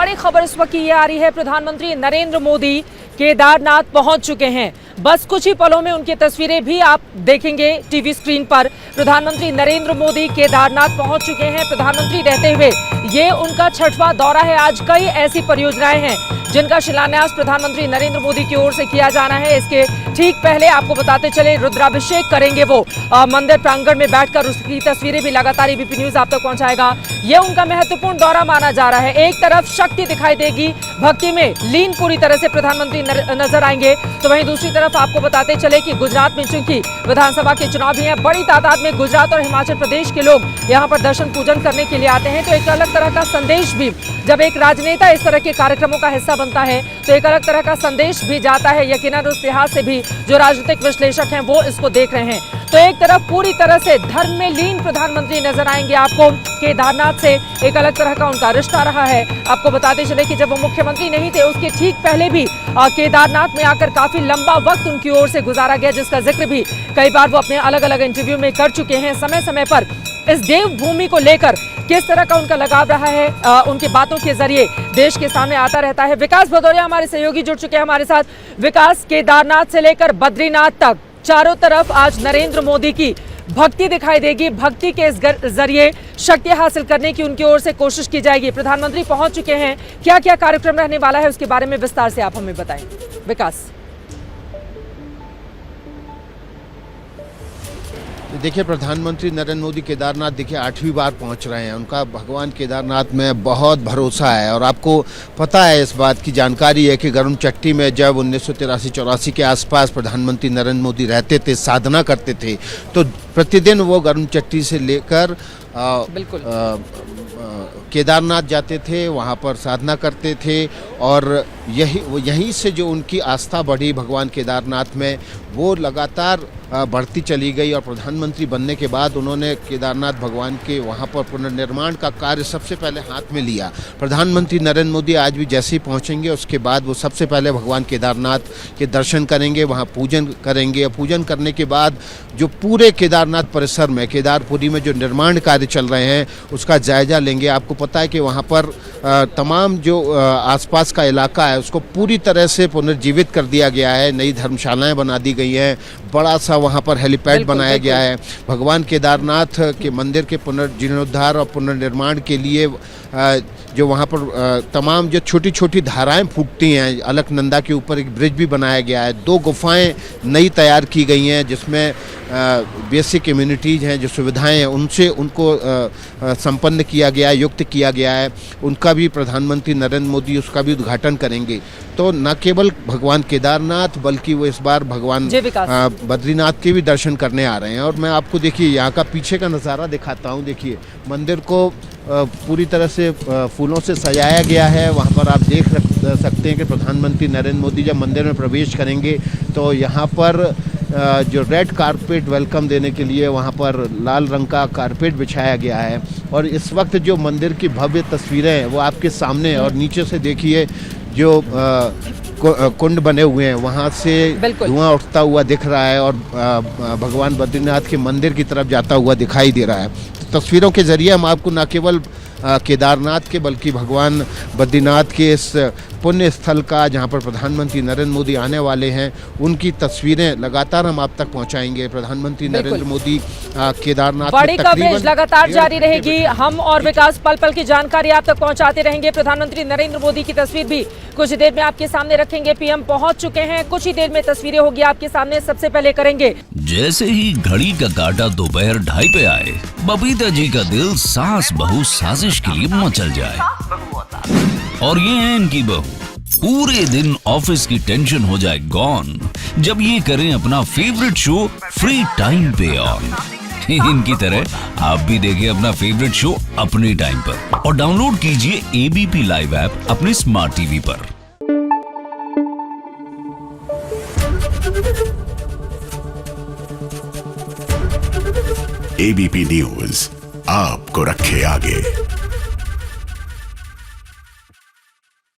बड़ी खबर इस वक्त ये आ रही है, प्रधानमंत्री नरेंद्र मोदी केदारनाथ पहुंच चुके हैं। बस कुछ ही पलों में उनकी तस्वीरें भी आप देखेंगे टीवी स्क्रीन पर। प्रधानमंत्री नरेंद्र मोदी केदारनाथ पहुंच चुके हैं। प्रधानमंत्री रहते हुए ये उनका 6वां दौरा है। आज कई ऐसी परियोजनाएं हैं जिनका शिलान्यास प्रधानमंत्री नरेंद्र मोदी की ओर से किया जाना है। इसके ठीक पहले आपको बताते चले, रुद्राभिषेक करेंगे वो मंदिर प्रांगण में बैठकर। उसकी तस्वीरें भी लगातार एबीपी न्यूज आप तक पहुंचाएगा। ये उनका महत्वपूर्ण दौरा माना जा रहा है। एक तरफ शक्ति दिखाई देगी, भक्ति में लीन पूरी तरह से प्रधानमंत्री नजर आएंगे, तो वहीं दूसरी तरफ आपको बताते चले कि गुजरात में चूंकि विधानसभा के चुनाव भी हैं, बड़ी तादाद में गुजरात और हिमाचल प्रदेश के लोग यहाँ पर दर्शन पूजन करने के लिए आते हैं। तो एक अलग तरह का संदेश भी, जब एक राजनेता इस तरह के कार्यक्रमों का हिस्सा बनता है तो एक अलग तरह का संदेश भी जाता है। यकीनन उस लिहाज से भी जो राजनीतिक विश्लेषक हैं वो इसको देख रहे हैं। तो एक तरफ पूरी तरह से धर्म में लीन प्रधानमंत्री नजर आएंगे आपको। केदारनाथ से एक अलग तरह का उनका रिश्ता रहा है। आपको बताते चले कि जब वो मुख्यमंत्री नहीं थे उसके ठीक पहले भी केदारनाथ में आकर काफी लंबा वक्त उनकी ओर से गुजारा गया, जिसका जिक्र भी कई बार वो अपने अलग अलग इंटरव्यू में कर चुके हैं। समय समय पर इस देवभूमि को लेकर किस तरह का उनका लगाव रहा है, उनकी बातों के जरिए देश के सामने आता रहता है। विकास भदौरिया हमारे सहयोगी जुड़ चुके हैं हमारे साथ। विकास, केदारनाथ से लेकर बद्रीनाथ तक चारों तरफ आज नरेंद्र मोदी की भक्ति दिखाई देगी। भक्ति के इस जरिए शक्ति हासिल करने की उनकी ओर से कोशिश की जाएगी। प्रधानमंत्री पहुंच चुके हैं, क्या क्या कार्यक्रम रहने वाला है उसके बारे में विस्तार से आप हमें बताएं। विकास, देखिए, प्रधानमंत्री नरेंद्र मोदी केदारनाथ देखिए 8वीं बार पहुंच रहे हैं। उनका भगवान केदारनाथ में बहुत भरोसा है और आपको पता है, इस बात की जानकारी है कि गरुड़चट्टी में जब 1983-84 के आसपास प्रधानमंत्री नरेंद्र मोदी रहते थे, साधना करते थे, तो प्रतिदिन वो गरुड़चट्टी से लेकर केदारनाथ जाते थे, वहाँ पर साधना करते थे और यहीं से जो उनकी आस्था बढ़ी भगवान केदारनाथ में, वो लगातार बढ़ती चली गई। और प्रधानमंत्री बनने के बाद उन्होंने केदारनाथ भगवान के वहाँ पर पुनर्निर्माण का कार्य सबसे पहले हाथ में लिया। प्रधानमंत्री नरेंद्र मोदी आज भी जैसे ही पहुँचेंगे उसके बाद वो सबसे पहले भगवान केदारनाथ के दर्शन करेंगे, वहाँ पूजन करेंगे। और पूजन करने के बाद जो पूरे केदारनाथ परिसर में, केदारपुरी में जो निर्माण कार्य चल रहे हैं उसका जायजा लेंगे। आपको पता है कि वहाँ पर तमाम जो आसपास का इलाका है उसको पूरी तरह से पुनर्जीवित कर दिया गया है। नई धर्मशालाएं बना दी गई हैं, बड़ा सा वहाँ पर हेलीपैड बनाया गया है। भगवान केदारनाथ के मंदिर के पुनर्जीर्णोद्धार और पुनर्निर्माण के लिए जो वहाँ पर तमाम जो छोटी छोटी धाराएं फूटती हैं, अलकनंदा के ऊपर एक ब्रिज भी बनाया गया है। 2 गुफाएं नई तैयार की गई हैं जिसमें बेसिक इम्यूनिटीज़ हैं, जो सुविधाएं हैं उनसे उनको संपन्न किया गया है, युक्त किया गया है। उनका भी प्रधानमंत्री नरेंद्र मोदी उसका भी उद्घाटन करेंगे। तो न केवल भगवान केदारनाथ बल्कि वो इस बार भगवान बद्रीनाथ के भी दर्शन करने आ रहे हैं। और मैं आपको देखिए यहाँ का पीछे का नज़ारा दिखाता हूँ। देखिए, मंदिर को पूरी तरह से फूलों से सजाया गया है। वहाँ पर आप देख सकते हैं कि प्रधानमंत्री नरेंद्र मोदी जब मंदिर में प्रवेश करेंगे तो यहाँ पर जो रेड कारपेट वेलकम देने के लिए वहाँ पर लाल रंग का कारपेट बिछाया गया है। और इस वक्त जो मंदिर की भव्य तस्वीरें हैं वो आपके सामने, और नीचे से देखिए जो कुंड बने हुए हैं वहाँ से धुआं उठता हुआ दिख रहा है और भगवान बद्रीनाथ के मंदिर की तरफ जाता हुआ दिखाई दे रहा है। तो तस्वीरों के जरिए हम आपको न केवल केदारनाथ के बल्कि भगवान बद्रीनाथ के इस पुण्य स्थल का, जहां पर प्रधानमंत्री नरेंद्र मोदी आने वाले हैं, उनकी तस्वीरें लगातार हम आप तक पहुंचाएंगे। प्रधानमंत्री नरेंद्र मोदी केदारनाथ बड़ी कवरेज लगातार जारी रहेगी। हम और विकास पल पल की जानकारी आप तक पहुंचाते रहेंगे। प्रधानमंत्री नरेंद्र मोदी की तस्वीर भी कुछ ही देर में आपके सामने रखेंगे। पीएम पहुंच चुके हैं, कुछ ही देर में तस्वीरें होगी आपके सामने। सबसे पहले करेंगे, जैसे ही घड़ी का काटा दोपहर 2:30 पे आए, बबीता जी का दिल सास बहू साजिश के लिए मचल जाए। और ये है इनकी बहू, पूरे दिन ऑफिस की टेंशन हो जाए गॉन जब ये करें अपना फेवरेट शो फ्री टाइम पे ऑन। इनकी तरह आप भी देखिए अपना फेवरेट शो अपने टाइम पर और डाउनलोड कीजिए एबीपी लाइव ऐप अपने स्मार्ट टीवी पर। एबीपी न्यूज आपको रखे आगे।